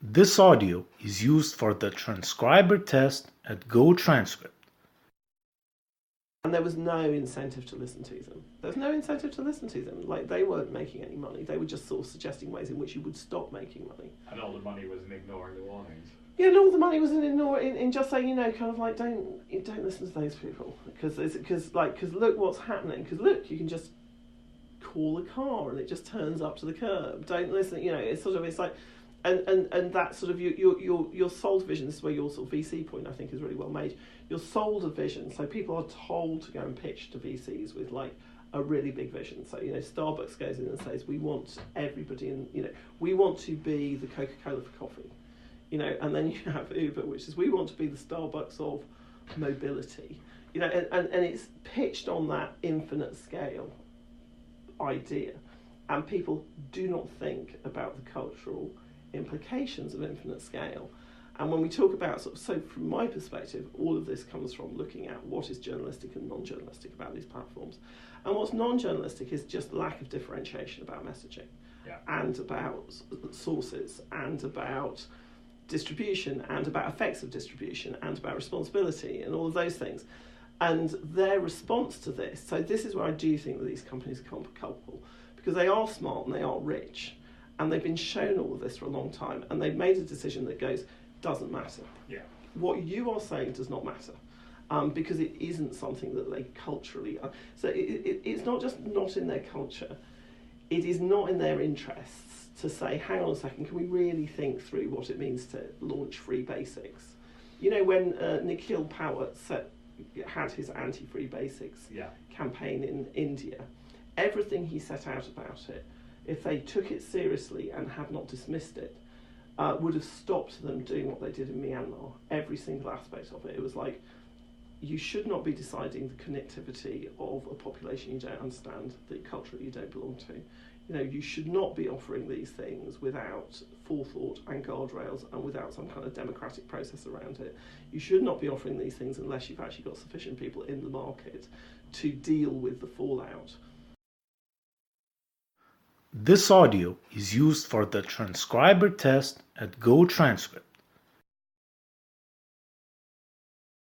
This audio is used for the transcriber test at GoTranscript. And there was no incentive to listen to them. There was no incentive to listen to them. Like, they weren't making any money. They were just sort of suggesting ways in which you would stop making money. And all the money was in ignoring the warnings. Yeah, and all the money was in just saying, kind of like, don't listen to those people because look what's happening. Because look, you can just call a car and it just turns up to the curb. Don't listen. It's like. And that sort of your sold vision. This is where your sort of VC point, I think, is really well made. You're sold a vision, so people are told to go and pitch to VCs with like a really big vision. So Starbucks goes in and says, we want everybody in, we want to be the Coca-Cola for coffee, and then you have Uber, which is we want to be the Starbucks of mobility, and it's pitched on that infinite scale idea, and people do not think about the cultural implications of infinite scale. And when we talk about so from my perspective, all of this comes from looking at what is journalistic and non-journalistic about these platforms. And what's non-journalistic is just lack of differentiation about messaging, and about sources, and about distribution, and about effects of distribution, and about responsibility, and all of those things. And their response to this, so this is where I do think that these companies are culpable, because they are smart and they are rich, and they've been shown all of this for a long time, and they've made a decision that goes, doesn't matter. Yeah. What you are saying does not matter, because it isn't something that they culturally are. So it's not just not in their culture, it is not in their interests to say, hang on a second, can we really think through what it means to launch free basics? When Nikhil Pawat had his anti-free basics campaign in India, everything he set out about it, if they took it seriously and had not dismissed it, would have stopped them doing what they did in Myanmar. Every single aspect of it. It was like, you should not be deciding the connectivity of a population you don't understand, the culture you don't belong to. You should not be offering these things without forethought and guardrails and without some kind of democratic process around it. You should not be offering these things unless you've actually got sufficient people in the market to deal with the fallout. This audio is used for the transcriber test at GoTranscript.